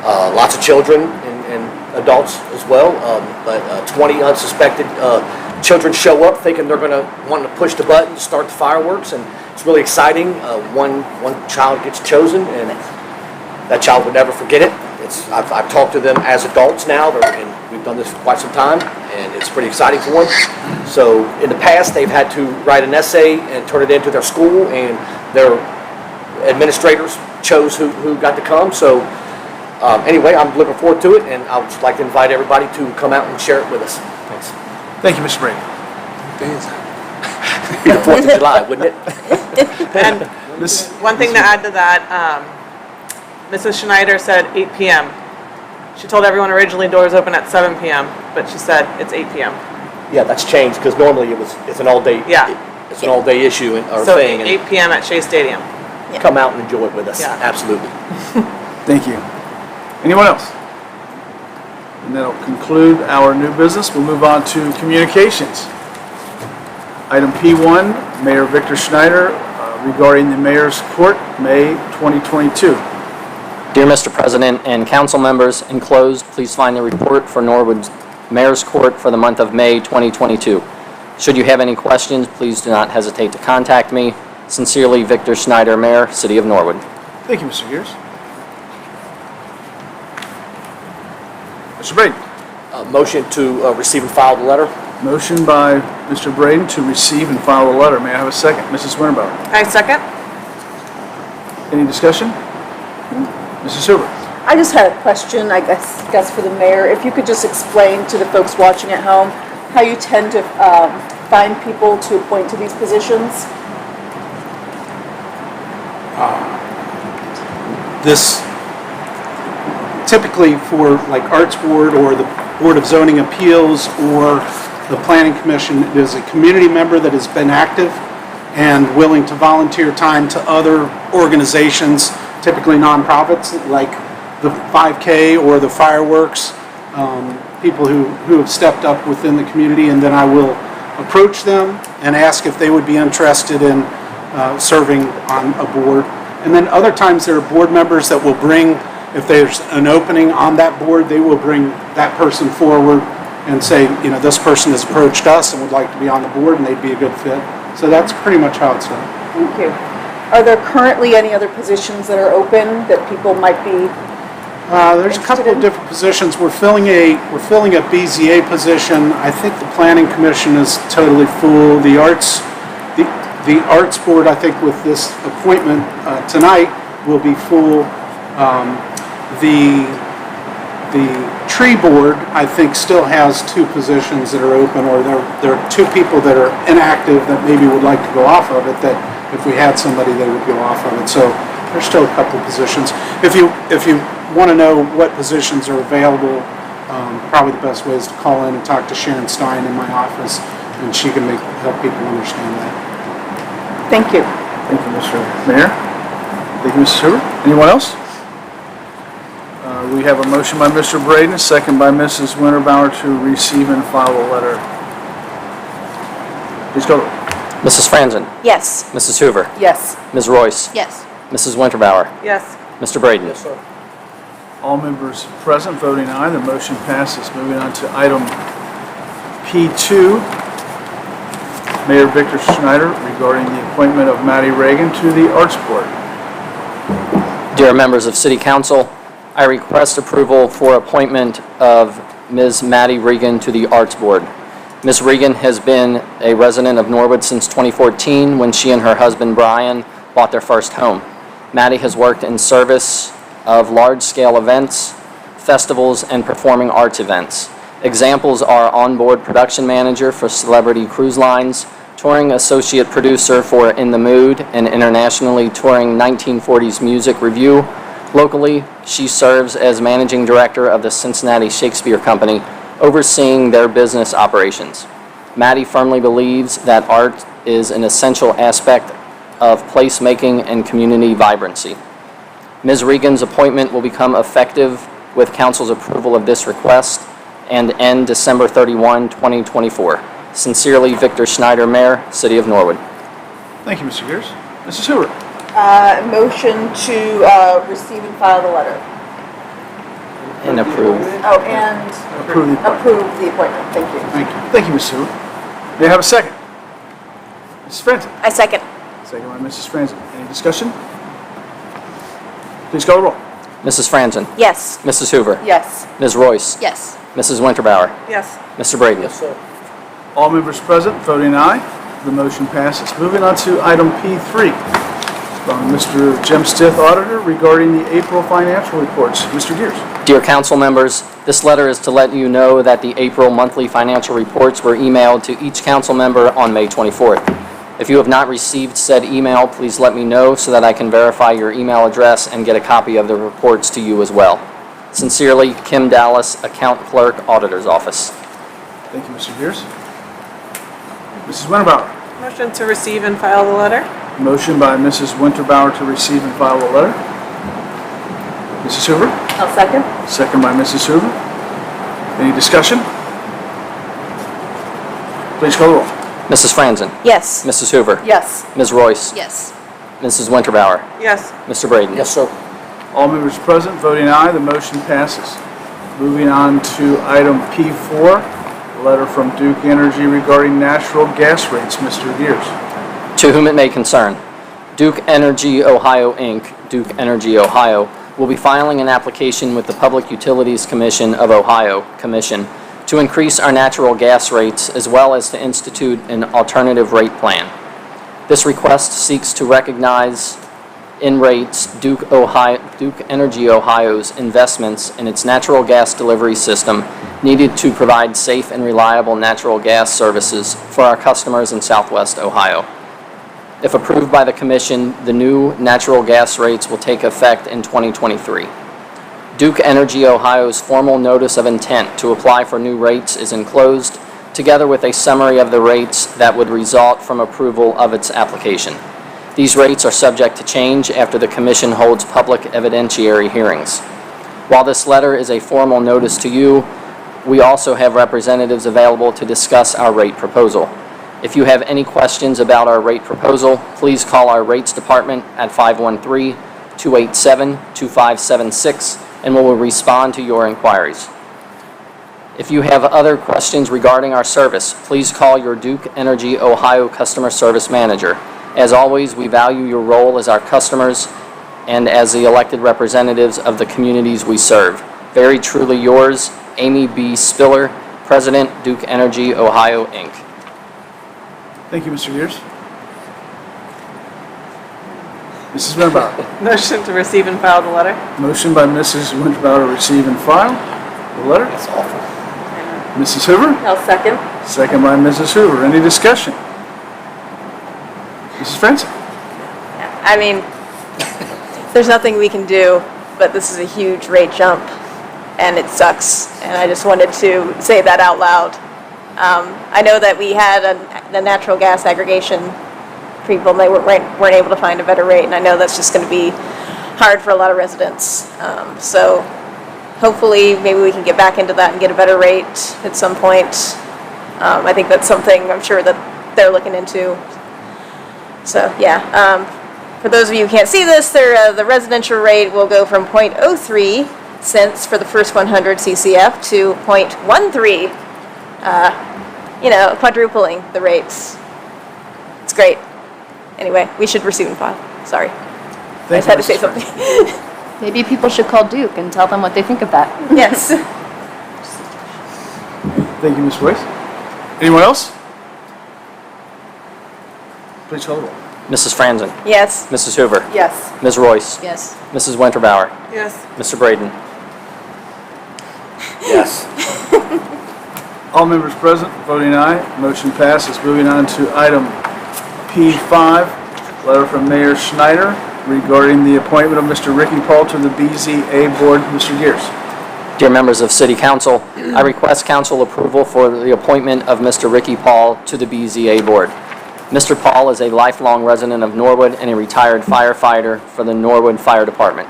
D: Lots of children and adults as well, but 20 unsuspected children show up thinking they're going to want to push the button to start the fireworks, and it's really exciting. One child gets chosen, and that child would never forget it. I've talked to them as adults now, and we've done this for quite some time, and it's pretty exciting for them. So in the past, they've had to write an essay and turn it into their school, and their administrators chose who got to come. So anyway, I'm looking forward to it, and I would like to invite everybody to come out and share it with us. Thanks.
A: Thank you, Mr. Brady.
D: Be the 4th of July, wouldn't it?
O: And one thing to add to that, Mrs. Schneider said 8 p.m. She told everyone originally doors open at 7 p.m., but she said it's 8 p.m.
D: Yeah, that's changed, because normally it's an all-day, it's an all-day issue or
O: So
D: thing.
O: 8 p.m. at Shea Stadium.
D: Come out and enjoy it with us.
O: Yeah.
D: Absolutely.
A: Thank you. Anyone else? And that'll conclude our new business. We'll move on to communications. Item P1, Mayor Victor Schneider, regarding the Mayor's Court, May 2022.
B: Dear Mr. President and council members, enclosed, please find the report for Norwood's Mayor's Court for the month of May 2022. Should you have any questions, please do not hesitate to contact me. Sincerely, Victor Schneider, Mayor, City of Norwood.
A: Thank you, Mr. Gears. Mr. Braden.
D: Motion to receive and file the letter.
A: Motion by Mr. Braden to receive and file the letter. May I have a second? Mrs. Winterbauer.
O: I second.
A: Any discussion? Mrs. Hoover.
E: I just had a question, I guess for the mayor. If you could just explain to the folks watching at home how you tend to find people to appoint to these positions?
F: This typically for like Artsport or the Board of Zoning Appeals or the Planning Commission, it is a community member that has been active and willing to volunteer time to other organizations, typically nonprofits like the 5K or the fireworks, people who have stepped up within the community, and then I will approach them and ask if they would be interested in serving on a board. And then other times there are board members that will bring, if there's an opening on that board, they will bring that person forward and say, you know, this person has approached us and would like to be on the board and they'd be a good fit. So that's pretty much how it's done.
E: Thank you. Are there currently any other positions that are open that people might be
F: There's a couple of different positions. We're filling a BZA position. I think the Planning Commission is totally full. The Arts Board, I think with this appointment tonight, will be full. The Tree Board, I think, still has 2 positions that are open, or there are 2 people that are inactive that maybe would like to go off of it, that if we had somebody, they would go off of it. So there's still a couple of positions. If you want to know what positions are available, probably the best way is to call in and talk to Sharon Stein in my office, and she can help people understand that.
E: Thank you.
A: Thank you, Mr. Mayor. Thank you, Mrs. Hoover. Anyone else? We have a motion by Mr. Braden, a second by Mrs. Winterbauer to receive and file a letter. Please go.
B: Mrs. Franzen.
L: Yes.
B: Mrs. Hoover.
E: Yes.
B: Ms. Royce.
L: Yes.
B: Mrs. Winterbauer.
O: Yes.
B: Mr. Braden.
D: Yes, sir.
A: All members present voting aye, the motion passes. Moving on to item P2, Mayor Victor Schneider regarding the appointment of Maddie Reagan to the Artsport.
B: Dear members of City Council, I request approval for appointment of Ms. Maddie Regan to the Arts Board. Ms. Regan has been a resident of Norwood since 2014 when she and her husband Brian bought their first home. Maddie has worked in service of large-scale events, festivals, and performing arts events. Examples are on-board production manager for Celebrity Cruise Lines, touring associate producer for In the Mood, and internationally touring 1940s Music Review. Locally, she serves as managing director of the Cincinnati Shakespeare Company, overseeing their business operations. Maddie firmly believes that art is an essential aspect of placemaking and community vibrancy. Ms. Regan's appointment will become effective with Council's approval of this request and end December 31, 2024. Sincerely, Victor Schneider, Mayor, City of Norwood.
A: Thank you, Mr. Gears. Mrs. Hoover.
E: Motion to receive and file the letter.
B: And approve.
E: Oh, and
A: Approve the appointment.
E: approve the appointment. Thank you.
A: Thank you. Thank you, Ms. Sue. May I have a second? Mrs. Franzen.
L: I second.
A: Second by Mrs. Franzen. Any discussion? Please call the roll.
B: Mrs. Franzen.
L: Yes.
B: Mrs. Hoover.
E: Yes.
B: Ms. Royce.
L: Yes.
B: Mrs. Winterbauer.
O: Yes.
B: Mr. Braden.
A: All members present voting aye. The motion passes. Moving on to item P3 from Mr. Jim Stith, Auditor, regarding the April financial reports. Mr. Gears.
B: Dear council members, this letter is to let you know that the April monthly financial reports were emailed to each council member on May 24th. If you have not received said email, please let me know so that I can verify your email address and get a copy of the reports to you as well. Sincerely, Kim Dallas, Account Clerk, Auditor's Office.
A: Thank you, Mr. Gears. Mrs. Winterbauer.
O: Motion to receive and file the letter?
A: Motion by Mrs. Winterbauer to receive and file the letter. Mrs. Hoover.
E: I'll second.
A: Second by Mrs. Hoover. Any discussion? Please call the roll.
B: Mrs. Franzen.
L: Yes.
B: Mrs. Hoover.
E: Yes.
B: Ms. Royce.
L: Yes.
B: Mrs. Winterbauer.
O: Yes.
B: Mr. Braden.
D: Yes, sir.
A: All members present voting aye, the motion passes. Moving on to item P4, a letter from Duke Energy regarding natural gas rates. Mr. Gears.
B: To whom it may concern, Duke Energy Ohio, Inc., Duke Energy Ohio, will be filing an application with the Public Utilities Commission of Ohio, Commission, to increase our natural gas rates as well as to institute an alternative rate plan. This request seeks to recognize in rates Duke Energy Ohio's investments in its natural gas delivery system needed to provide safe and reliable natural gas services for our customers in Southwest Ohio. If approved by the Commission, the new natural gas rates will take effect in 2023. Duke Energy Ohio's formal notice of intent to apply for new rates is enclosed, together with a summary of the rates that would result from approval of its application. These rates are subject to change after the Commission holds public evidentiary hearings. While this letter is a formal notice to you, we also have representatives available to discuss our rate proposal. If you have any questions about our rate proposal, please call our Rates Department at 513-287-2576 and we will respond to your inquiries. If you have other questions regarding our service, please call your Duke Energy Ohio Customer Service Manager. As always, we value your role as our customers and as the elected representatives of the communities we serve. Very truly yours, Amy B. Spiller, President, Duke Energy Ohio, Inc.
A: Thank you, Mr. Gears. Mrs. Winterbauer.
O: Motion to receive and file the letter?
A: Motion by Mrs. Winterbauer to receive and file the letter.
D: That's awful.
A: Mrs. Hoover.
E: I'll second.
A: Second by Mrs. Hoover. Any discussion? Mrs. Franzen.
L: I mean, there's nothing we can do, but this is a huge rate jump, and it sucks. And I just wanted to say that out loud. I know that we had the natural gas aggregation people, and they weren't able to find a better rate, and I know that's just going to be hard for a lot of residents. So hopefully, maybe we can get back into that and get a better rate at some point. I think that's something I'm sure that they're looking into. So yeah, for those of you who can't see this, the residential rate will go from 0.03 cents for the first 100 CCF to 0.13. Quadrupling the rates. It's great. Anyway, we should receive and file. Sorry. I just had to say something.
P: Maybe people should call Duke and tell them what they think of that.
L: Yes.
A: Thank you, Ms. Royce. Anyone else? Please call the roll.
B: Mrs. Franzen.
L: Yes.
B: Mrs. Hoover.
E: Yes.
B: Ms. Royce.
P: Yes.
B: Mrs. Winterbauer.
O: Yes.
B: Mr. Braden.
D: Yes.
A: All members present, voting aye. Motion passes. Moving on to item P5, letter from Mayor Schneider regarding the appointment of Mr. Ricky Paul to the BZA Board. Mr. Gears.
B: Dear members of City Council, I request council approval for the appointment of Mr. Ricky Paul to the BZA Board. Mr. Paul is a lifelong resident of Norwood and a retired firefighter for the Norwood Fire Department.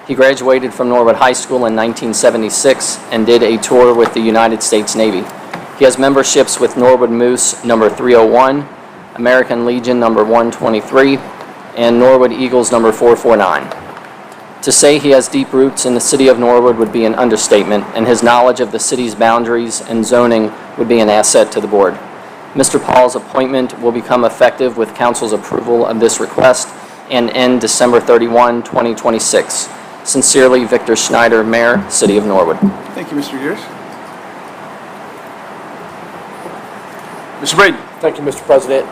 B: He graduated from Norwood High School in 1976 and did a tour with the United States Navy. He has memberships with Norwood Moose number 301, American Legion number 123, and Norwood Eagles number 449. To say he has deep roots in the city of Norwood would be an understatement, and his knowledge of the city's boundaries and zoning would be an asset to the board. Mr. Paul's appointment will become effective with council's approval of this request and end December 31, 2026. Sincerely, Victor Schneider, Mayor, City of Norwood.
A: Thank you, Mr. Gears. Mr. Braden.
D: Thank you, Mr. President.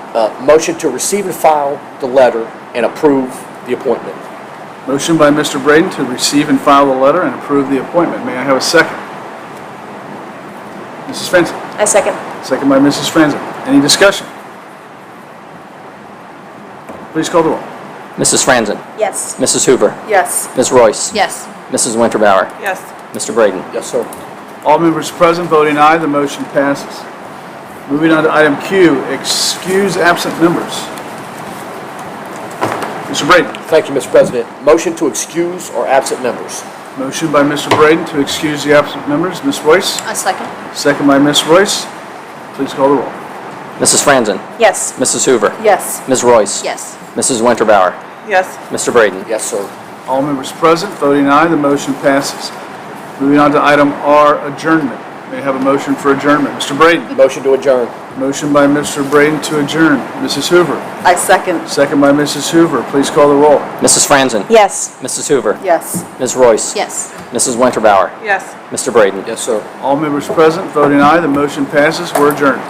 D: Motion to receive and file the letter and approve the appointment.
A: Motion by Mr. Braden to receive and file the letter and approve the appointment. May I have a second? Mrs. Franzen.
L: I second.
A: Second by Mrs. Franzen. Any discussion? Please call the roll.
B: Mrs. Franzen.
L: Yes.
B: Mrs. Hoover.
E: Yes.
B: Ms. Royce.
P: Yes.
B: Mrs. Winterbauer.
O: Yes.
B: Mr. Braden.
D: Yes, sir.
A: All members present voting aye, the motion passes. Moving on to item Q, excuse absent members. Mr. Braden.
D: Thank you, Mr. President. Motion to excuse or absent members.
A: Motion by Mr. Braden to excuse the absent members. Ms. Royce.
P: A second.
A: Second by Ms. Royce. Please call the roll.
B: Mrs. Franzen.
L: Yes.
B: Mrs. Hoover.
E: Yes.
B: Ms. Royce.
P: Yes.
B: Mrs. Winterbauer.
O: Yes.
B: Mr. Braden.
D: Yes, sir.
A: All members present voting aye, the motion passes. Moving on to item R, adjournment. May I have a motion for adjournment? Mr. Braden.
D: Motion to adjourn.
A: Motion by Mr. Braden to adjourn. Mrs. Hoover.
E: I second.
A: Second by Mrs. Hoover. Please call the roll.
B: Mrs. Franzen.
L: Yes.
B: Mrs. Hoover.
E: Yes.
B: Ms. Royce.
P: Yes.
B: Mrs. Winterbauer.
O: Yes.
B: Mr. Braden.
D: Yes, sir.
A: All members present voting aye, the motion passes. We're adjourned.